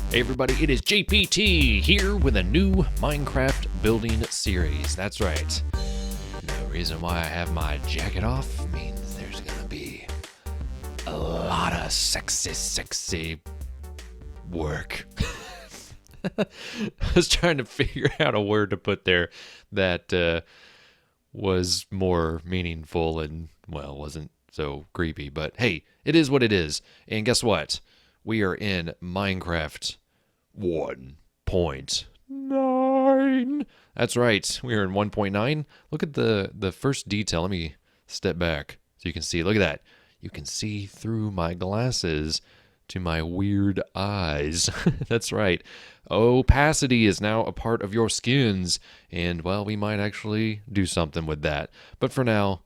Hey everybody, it is JPT here with a new Minecraft building series. That's right. The reason why I have my jacket off means there's gonna be a lot of sexy work. I was trying to figure out a word to put there that was more meaningful and, well, wasn't so creepy. But hey, it is what it is. And guess what? We are in Minecraft 1.9. That's right. We are in 1.9. Look at the first detail. Let me step back so you can see. Look at that. You can see through my glasses to my weird eyes. That's right. Opacity is now a part of your skins. And, well, we might actually do something with that. But for now,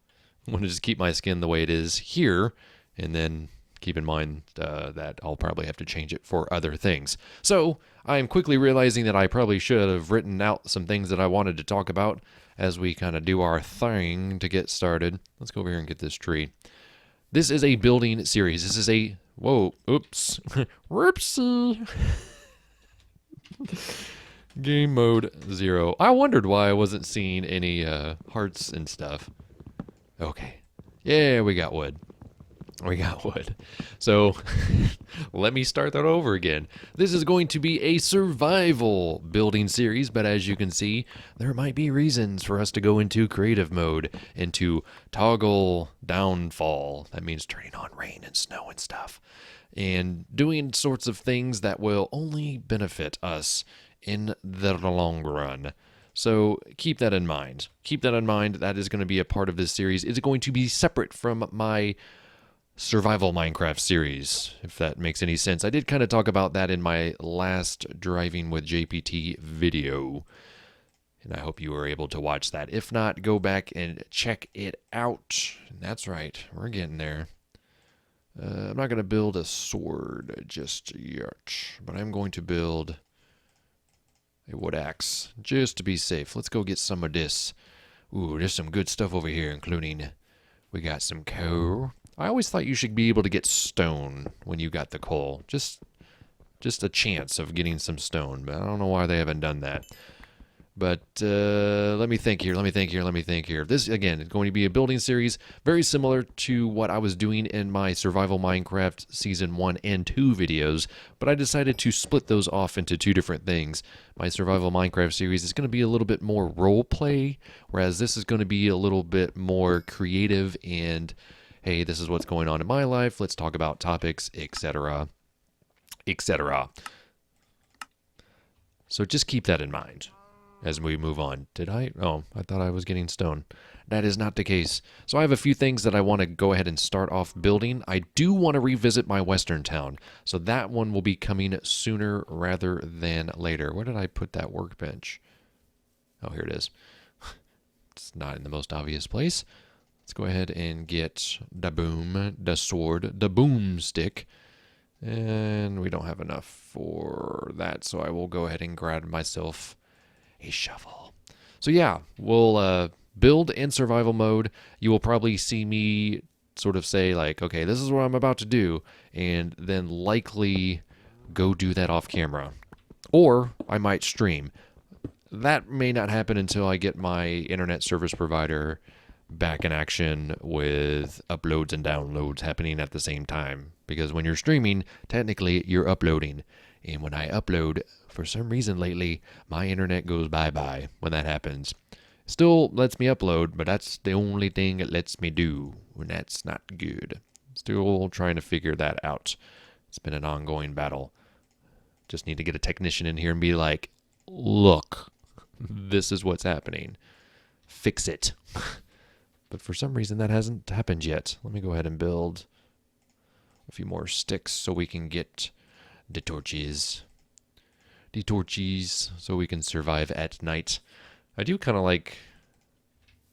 I'm going to just keep my skin the way it is here. And then keep in mind that I'll probably have to change it for other things. So I am quickly realizing that I probably should have written out some things that I wanted to talk about as we kind of do our thing to get started. Let's go over here and get this tree. This is a building series. This is a... Whoa, oops. Whoopsie. Game mode 0. I wondered why I wasn't seeing any hearts and stuff. Okay. Yeah, we got wood. We got wood. So let me start that over again. This is going to be a survival building series, but as you can see, there might be reasons for us to go into creative mode, into toggle downfall. That means turning on rain and snow and stuff, and doing sorts of things that will only benefit us in the long run. So keep that in mind. Keep that in mind. That is going to be a part of this series. It's going to be separate from my survival Minecraft series, if that makes any sense. I did kind of talk about that in my last Driving with JPT video, and I hope you were able to watch that. If not, go back and check it out. And that's right, we're getting there. I'm not going to build a sword just yet, but I'm going to build a wood axe just to be safe. Let's go get some of this. Ooh, there's some good stuff over here, including we got some coal. I always thought you should be able to get stone when you got the coal. Just a chance of getting some stone, but I don't know why they haven't done that. But let me think here. This, again, is going to be a building series very similar to what I was doing in my Survival Minecraft Season 1 and 2 videos, but I decided to split those off into two different things. My Survival Minecraft series is going to be a little bit more role play, whereas this is going to be a little bit more creative and, hey, this is what's going on in my life, let's talk about topics, etc., etc. So just keep that in mind as we move on. Did I? Oh, I thought I was getting stone. That is not the case. So I have a few things that I want to go ahead and start off building. I do want to revisit my western town, so that one will be coming sooner rather than later. Where did I put that workbench? Oh, here it is. It's not in the most obvious place. Let's go ahead and get the sword, the boomstick. And we don't have enough for that, so I will go ahead and grab myself a shovel. So yeah, we'll build in survival mode. You will probably see me sort of say like, okay, this is what I'm about to do, and then likely go do that off camera. Or I might stream. That may not happen until I get my internet service provider back in action with uploads and downloads happening at the same time. Because when you're streaming, technically you're uploading. And when I upload, for some reason lately, my internet goes bye-bye when that happens. Still lets me upload, but that's the only thing it lets me do, and that's not good. Still trying to figure that out. It's been an ongoing battle. Just need to get a technician in here and be like, look, this is what's happening. Fix it. But for some reason that hasn't happened yet. Let me go ahead and build a few more sticks so we can get the torches. The torches so we can survive at night. I do kind of like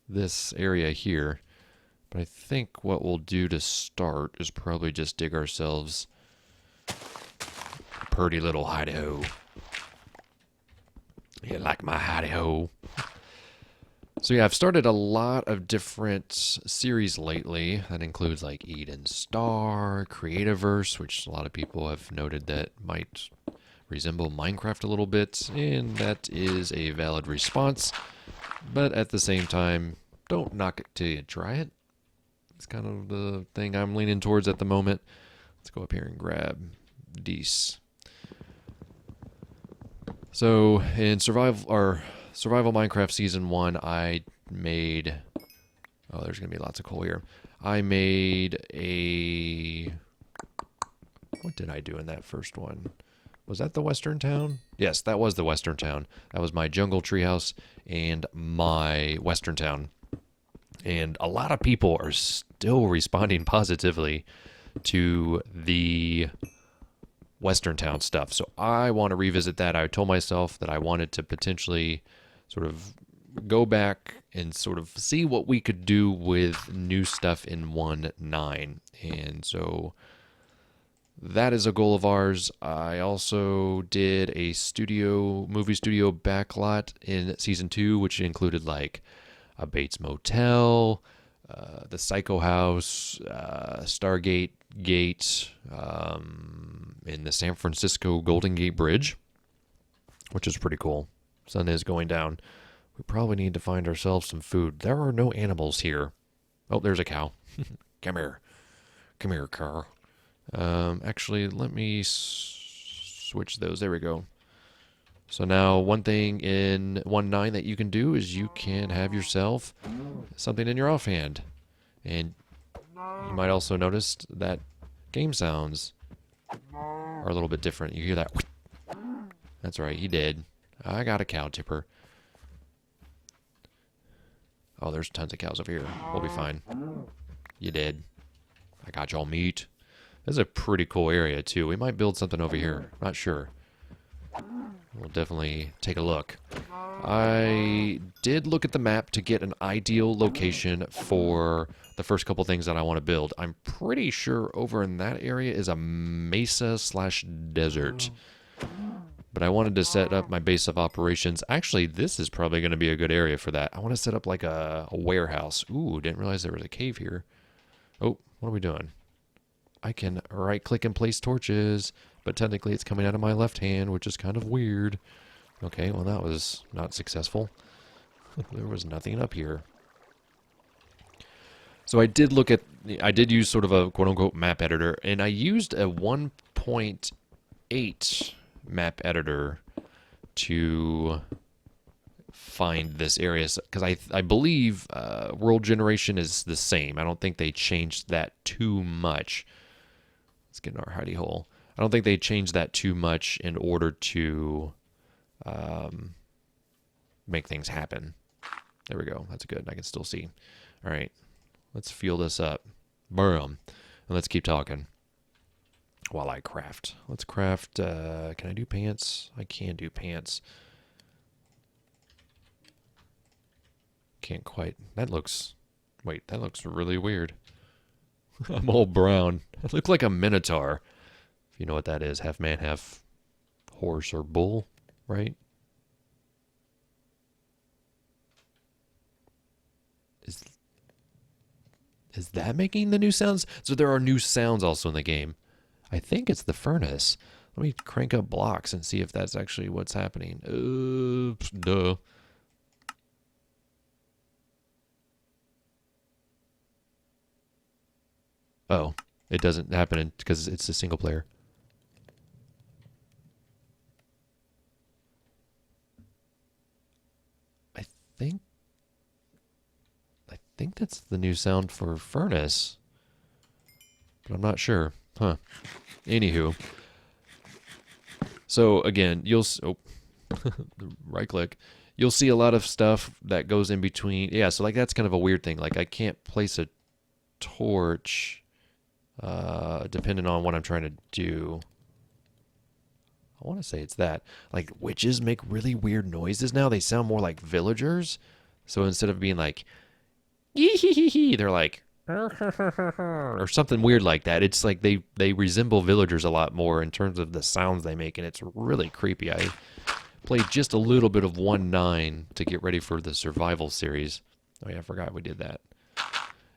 this area here, but I think what we'll do to start is probably just dig ourselves a pretty little hidey-ho. You like my hidey-ho? So yeah, I've started a lot of different series lately. That includes like Eden Star, Creativerse, which a lot of people have noted that might resemble Minecraft a little bit, and that is a valid response. But at the same time, don't knock it till you try it. It's kind of the thing I'm leaning towards at the moment. Let's go up here and grab Dees. So in survival Minecraft Season 1, I made... Oh, there's going to be lots of coal here. I made a... What did I do in that first one? Was that the Western Town? Yes, that was the Western Town. That was my jungle treehouse and my Western Town. And a lot of people are still responding positively to the Western Town stuff. So I want to revisit that. I told myself that I wanted to potentially sort of go back and sort of see what we could do with new stuff in 1.9. And so that is a goal of ours. I also did a movie studio backlot in Season 2, which included like a Bates Motel, the Psycho House, Stargate Gate, in the San Francisco Golden Gate Bridge, which is pretty cool. Sun is going down. We probably need to find ourselves some food. There are no animals here. Oh, there's a cow. Come here. Come here, car. Actually, let me switch those. There we go. So now one thing in 1.9 that you can do is you can have yourself something in your offhand. And you might also notice that game sounds are a little bit different. You hear that? That's right, you did. I got a cow tipper. Oh, there's tons of cows over here. We'll be fine. You did. I got y'all meat. This is a pretty cool area, too. We might build something over here. Not sure. We'll definitely take a look. I did look at the map to get an ideal location for the first couple things that I want to build. I'm pretty sure over in that area is a mesa/desert. But I wanted to set up my base of operations. Actually, this is probably going to be a good area for that. I want to set up like a warehouse. Ooh, didn't realize there was a cave here. Oh, what are we doing? I can right-click and place torches, but technically it's coming out of my left hand, which is kind of weird. Okay, well that was not successful. There was nothing up here. So I did use sort of a quote-unquote map editor, and I used a 1.8 map editor to find this area, because I believe world generation is the same. I don't think they changed that too much. Let's get in our hidey hole. I don't think they changed that too much in order to make things happen. There we go. That's good. I can still see. All right. Let's fuel this up. Boom. And let's keep talking while I craft. Let's craft. Can I do pants? I can do pants. Can't quite. That looks... Wait, that looks really weird. I'm all brown. I look like a minotaur. If you know what that is. Half man, half horse or bull, right? Is that making the new sounds? So there are new sounds also in the game. I think it's the furnace. Let me crank up blocks and see if that's actually what's happening. Oops, duh. Oh, it doesn't happen because it's a single player. I think that's the new sound for furnace, but I'm not sure. Huh. Anywho. So again, right click. You'll see a lot of stuff that goes in between. Yeah, so like that's kind of a weird thing. Like I can't place a torch depending on what I'm trying to do. I want to say it's that. Like witches make really weird noises now. They sound more like villagers. So instead of being like yee, they're like or something weird like that. It's like they resemble villagers a lot more in terms of the sounds they make, and it's really creepy. I played just a little bit of 1.9 to get ready for the survival series. Oh yeah, I forgot we did that.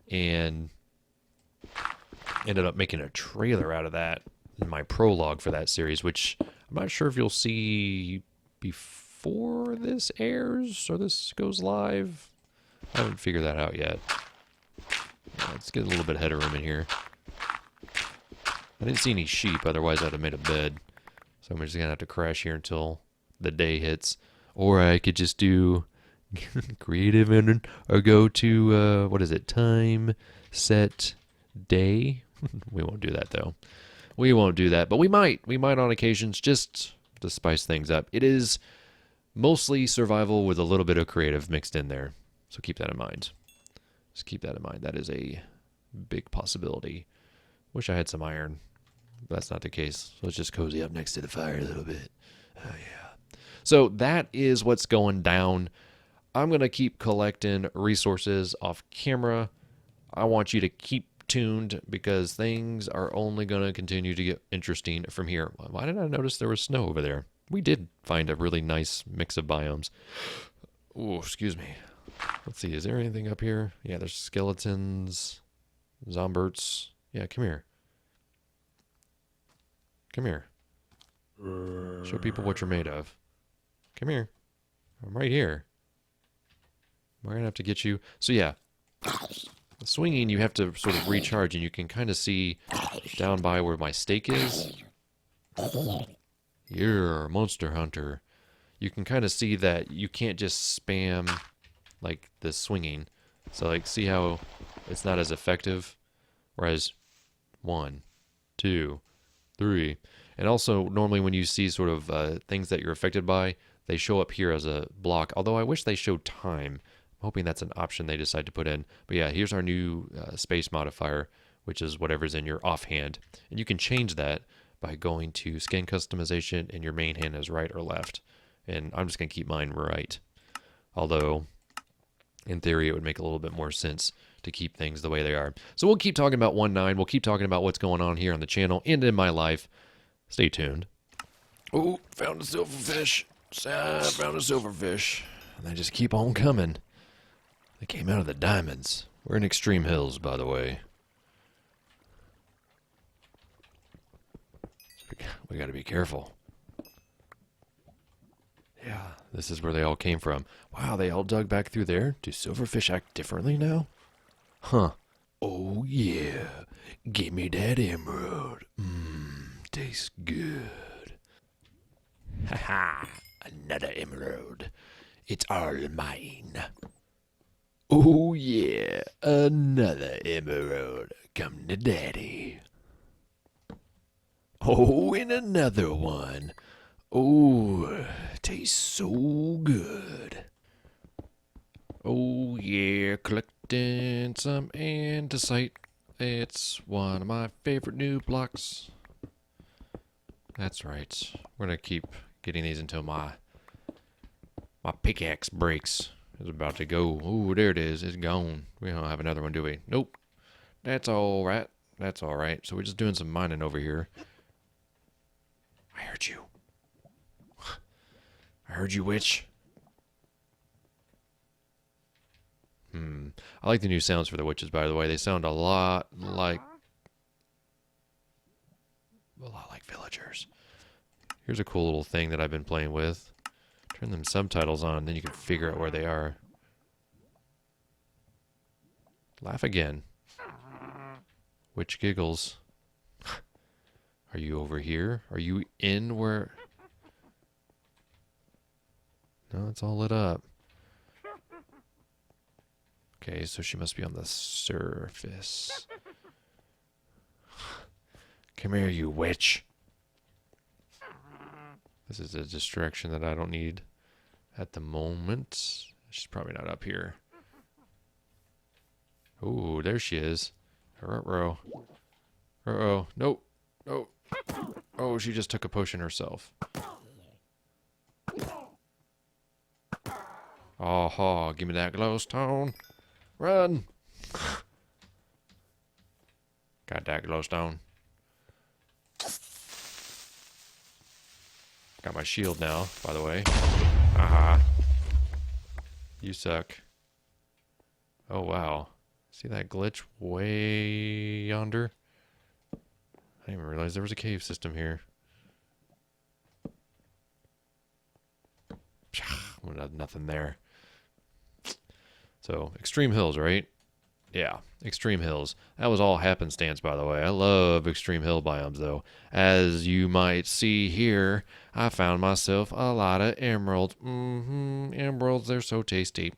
And ended up making a trailer out of that in my prologue for that series, which I'm not sure if you'll see before this airs or this goes live. I haven't figured that out yet. Yeah, let's get a little bit of header room in here. I didn't see any sheep, otherwise I'd have made a bed. So I'm just going to have to crash here until the day hits. Or I could just do creative and or go to, what is it, time, set, day. We won't do that, though. We won't do that, but we might. We might on occasions just to spice things up. It is mostly survival with a little bit of creative mixed in there. So keep that in mind. Just keep that in mind. That is a big possibility. Wish I had some iron. But that's not the case. So let's just cozy up next to the fire a little bit. Oh, yeah. So that is what's going down. I'm going to keep collecting resources off camera. I want you to keep tuned because things are only going to continue to get interesting from here. Why did I notice there was snow over there? We did find a really nice mix of biomes. Oh, excuse me. Let's see. Is there anything up here? Yeah, there's skeletons, zomberts. Yeah, come here. Come here. Show people what you're made of. Come here. I'm right here. We're going to have to get you. So, yeah. The swinging, you have to sort of recharge, and you can kind of see down by where my stake is. You're a monster hunter. You can kind of see that you can't just spam, like, the swinging. So, like, see how it's not as effective? Whereas, 1, 2, 3. And also, normally when you see sort of things that you're affected by, they show up here as a block. Although I wish they showed time. I'm hoping that's an option they decide to put in. But yeah, here's our new space modifier, which is whatever's in your offhand. And you can change that by going to skin customization, and your main hand is right or left. And I'm just going to keep mine right. Although, in theory, it would make a little bit more sense to keep things the way they are. So we'll keep talking about 1.9. We'll keep talking about what's going on here on the channel and in my life. Stay tuned. Oh, found a silverfish. Found a silverfish. And they just keep on coming. They came out of the diamonds. We're in Extreme Hills, by the way. We got to be careful. Yeah, this is where they all came from. Wow, they all dug back through there? Do silverfish act differently now? Huh. Oh, yeah. Give me that emerald. Tastes good. Ha-ha. Another emerald. It's all mine. Oh, yeah. Another emerald. Come to daddy. Oh, and another one. Oh, tastes so good. Oh, yeah. Collecting some andesite. It's one of my favorite new blocks. That's right. We're going to keep getting these until my pickaxe breaks. It's about to go. Ooh, there it is. It's gone. We don't have another one, do we? Nope. That's all right. That's all right. So we're just doing some mining over here. I heard you. I heard you, witch. I like the new sounds for the witches, by the way. They sound a lot like villagers. Here's a cool little thing that I've been playing with. Turn them subtitles on, then you can figure out where they are. Laugh again. Witch giggles. Are you over here? Are you in where... No, it's all lit up. Okay, so she must be on the surface. Come here, you witch. This is a distraction that I don't need at the moment. She's probably not up here. Oh, there she is. Uh-oh. Uh-oh. Nope. Nope. Oh, she just took a potion herself. Oh, give me that glowstone. Run! Got that glowstone. Got my shield now, by the way. Aha. You suck. Oh, wow. See that glitch way yonder? I didn't even realize there was a cave system here. Nothing there. So, extreme hills, right? Yeah, extreme hills. That was all happenstance, by the way. I love extreme hill biomes, though. As you might see here, I found myself a lot of emeralds. Emeralds, they're so tasty.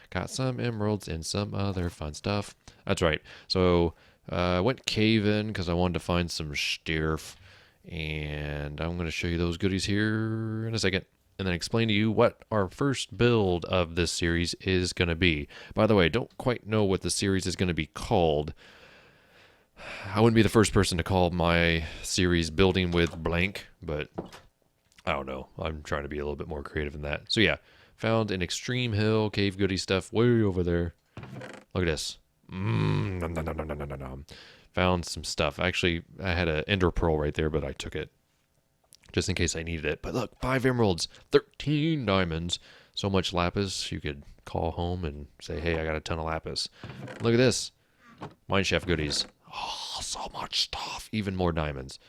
Got some emeralds and some other fun stuff. That's right. So, I went caving because I wanted to find some stirf. And I'm going to show you those goodies here in a second, and then explain to you what our first build of this series is going to be. By the way, I don't quite know what the series is going to be called. I wouldn't be the first person to call my series Building with Blank, but I don't know. I'm trying to be a little bit more creative than that. So yeah, found an extreme hill cave goodie stuff way over there. Look at this. Nom, nom, nom, nom, nom, nom, nom. Found some stuff. Actually, I had an ender pearl right there, but I took it just in case I needed it. But look, 5 emeralds, 13 diamonds, so much lapis. You could call home and say, hey, I got a ton of lapis. Look at this. Mineshaft goodies. Oh, so much stuff. Even more diamonds.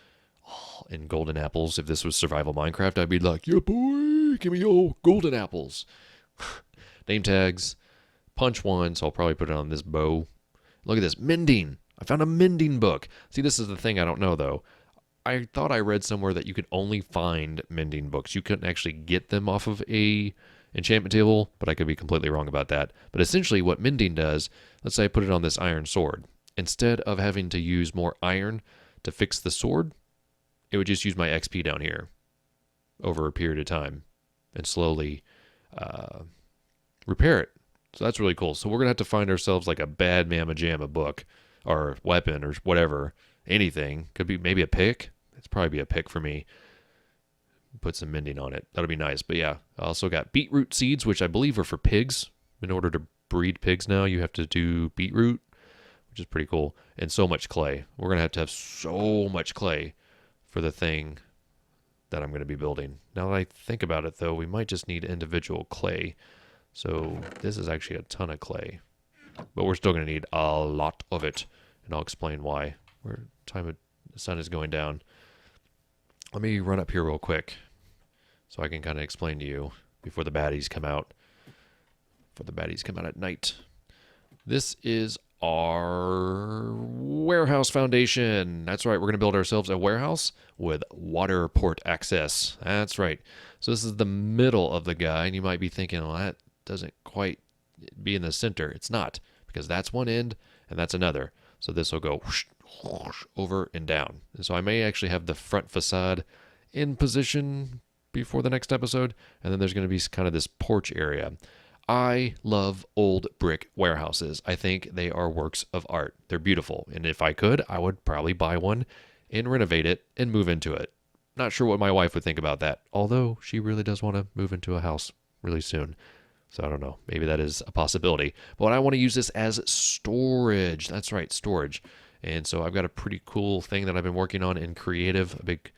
Oh, and golden apples. If this was survival Minecraft, I'd be like, yeah, boy, give me your golden apples. Name tags. Punch 1, so I'll probably put it on this bow. Look at this. Mending. I found a mending book. See, this is the thing I don't know, though. I thought I read somewhere that you could only find mending books. You couldn't actually get them off of a enchantment table, but I could be completely wrong about that. But essentially what mending does, let's say I put it on this iron sword. Instead of having to use more iron to fix the sword, it would just use my XP down here over a period of time and slowly repair it. So that's really cool. So we're going to have to find ourselves like a bad mamma jamma book or weapon or whatever, anything. Could be maybe a pick. It's probably be a pick for me. Put some mending on it. That'll be nice. But yeah, I also got beetroot seeds, which I believe are for pigs. In order to breed pigs now, you have to do beetroot, which is pretty cool. And so much clay. We're going to have so much clay for the thing that I'm going to be building. Now that I think about it, though, we might just need individual clay. So this is actually a ton of clay. But we're still going to need a lot of it. And I'll explain why. The sun is going down. Let me run up here real quick so I can kind of explain to you before the baddies come out. Before the baddies come out at night. This is our warehouse foundation. That's right. We're going to build ourselves a warehouse with water port access. That's right. So this is the middle of the guy. And you might be thinking, well, that doesn't quite be in the center. It's not, because that's one end and that's another. So this will go whoosh, whoosh, over and down. And so I may actually have the front facade in position before the next episode. And then there's going to be kind of this porch area. I love old brick warehouses. I think they are works of art. They're beautiful. And if I could, I would probably buy one and renovate it and move into it. Not sure what my wife would think about that. Although she really does want to move into a house really soon. So I don't know. Maybe that is a possibility. But I want to use this as storage. That's right, storage. And so I've got a pretty cool thing that I've been working on in creative, a big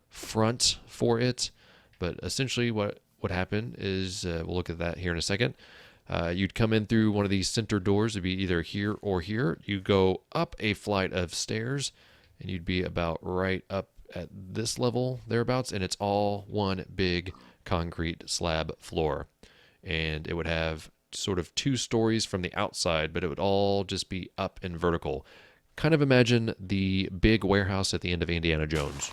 front for it. But essentially what happened is, we'll look at that here in a second. You'd come in through one of these center doors. It'd be either here or here. You go up a flight of stairs, and you'd be about right up at this level, thereabouts. And it's all one big concrete slab floor. And it would have sort of 2 stories from the outside, but it would all just be up and vertical. Kind of imagine the big warehouse at the end of Indiana Jones.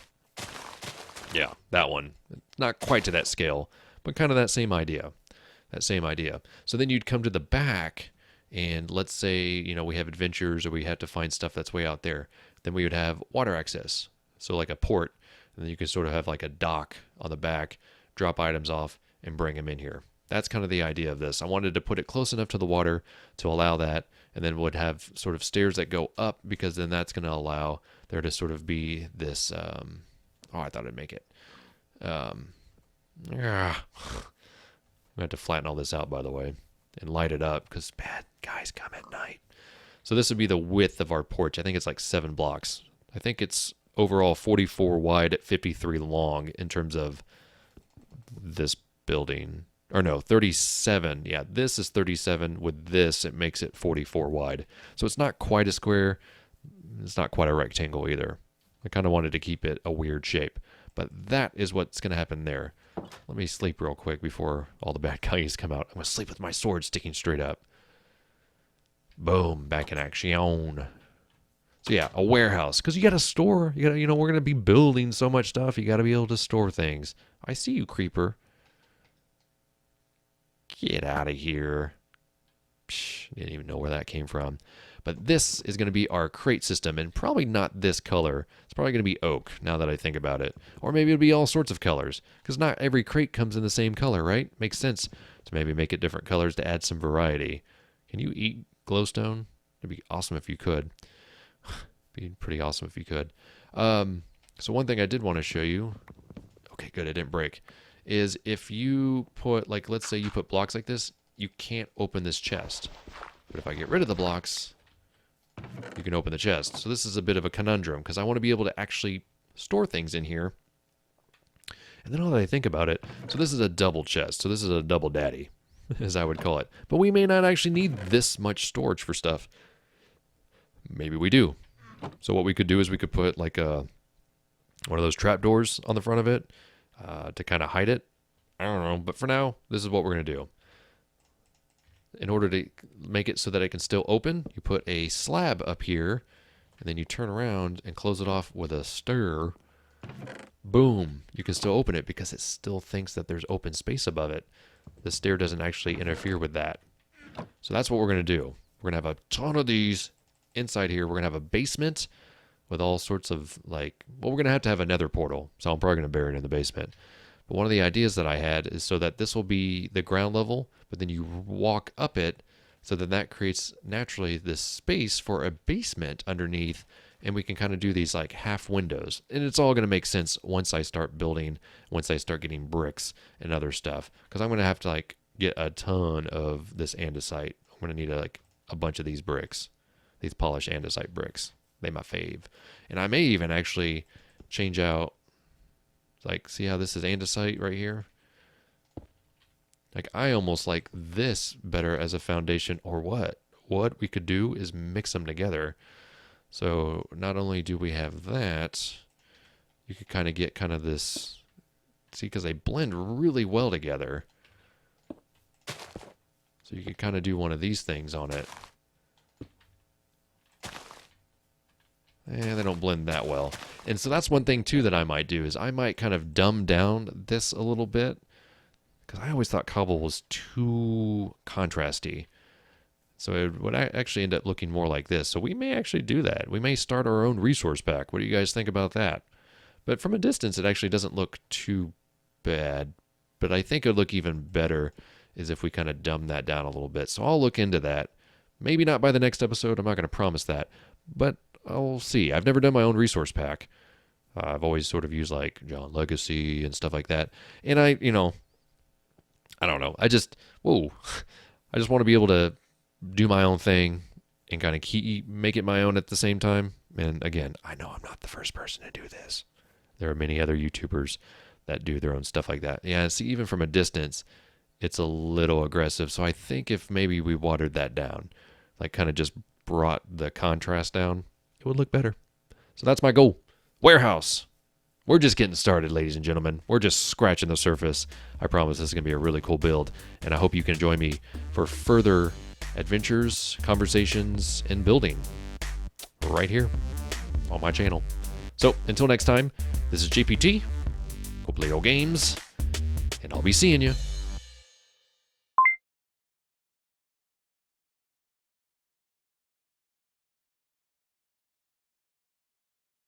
Yeah, that one. Not quite to that scale, but kind of that same idea. So then you'd come to the back, and let's say, we have adventures or we have to find stuff that's way out there. Then we would have water access. So like a port, and then you could sort of have like a dock on the back, drop items off, and bring them in here. That's kind of the idea of this. I wanted to put it close enough to the water to allow that, and then would have sort of stairs that go up, because then that's going to allow there to sort of be this, I thought I'd make it. I'm going to have to flatten all this out, by the way, and light it up, because bad guys come at night. So this would be the width of our porch. I think it's like 7 blocks. I think it's overall 44 wide, 53 long in terms of this building. Or no, 37. Yeah, this is 37. With this, it makes it 44 wide. So it's not quite a square. It's not quite a rectangle either. I kind of wanted to keep it a weird shape. But that is what's going to happen there. Let me sleep real quick before all the bad guys come out. I'm going to sleep with my sword sticking straight up. Boom, back in action. So yeah, a warehouse. Because you got to store, we're going to be building so much stuff. You got to be able to store things. I see you, creeper. Get out of here. Psh, didn't even know where that came from. But this is going to be our crate system, and probably not this color. It's probably going to be oak, now that I think about it. Or maybe it'll be all sorts of colors, because not every crate comes in the same color, right? Makes sense to maybe make it different colors to add some variety. Can you eat glowstone? It'd be awesome if you could. Be pretty awesome if you could. So one thing I did want to show you, okay, good, it didn't break, is if you put, like, let's say you put blocks like this, you can't open this chest. But if I get rid of the blocks, you can open the chest. So this is a bit of a conundrum, because I want to be able to actually store things in here. And then all that I think about it, so this is a double chest. So this is a double daddy, as I would call it. But we may not actually need this much storage for stuff. Maybe we do. So what we could do is we could put like one of those trap doors on the front of it to kind of hide it. I don't know. But for now, this is what we're going to do. In order to make it so that it can still open, you put a slab up here, and then you turn around and close it off with a stir. Boom. You can still open it because it still thinks that there's open space above it. The stair doesn't actually interfere with that. So that's what we're going to do. We're going to have a ton of these inside here. We're going to have a basement with all sorts of, like, well, we're going to have a nether portal, so I'm probably going to bury it in the basement. But one of the ideas that I had is so that this will be the ground level, but then you walk up it, so then that creates naturally this space for a basement underneath, and we can kind of do these like half windows. And it's all going to make sense once I start building, once I start getting bricks and other stuff, because I'm going to have to like get a ton of this andesite. I'm going to need like a bunch of these bricks, these polished andesite bricks. They my fave. And I may even actually change out, like, see how this is andesite right here? Like, I almost like this better as a foundation, or what? What we could do is mix them together. So not only do we have that, you could kind of get kind of this, see, because they blend really well together. So you could kind of do one of these things on it. And they don't blend that well. And so that's one thing, too, that I might do, is I might kind of dumb down this a little bit. Because I always thought cobble was too contrasty. So it would actually end up looking more like this. So we may actually do that. We may start our own resource pack. What do you guys think about that? But from a distance, it actually doesn't look too bad. But I think it would look even better is if we kind of dumb that down a little bit. So I'll look into that. Maybe not by the next episode. I'm not going to promise that. But I'll see. I've never done my own resource pack. I've always sort of used like John Legacy and stuff like that. And I don't know. I just want to be able to do my own thing and kind of make it my own at the same time. And again, I know I'm not the first person to do this. There are many other YouTubers that do their own stuff like that. Yeah, see, even from a distance, it's a little aggressive. So I think if maybe we watered that down, like kind of just brought the contrast down, it would look better. So that's my goal. Warehouse. We're just getting started, ladies and gentlemen. We're just scratching the surface. I promise this is going to be a really cool build, and I hope you can join me for further adventures, conversations, and building right here on my channel. So until next time, this is GPT. Go play your games, and I'll be seeing you.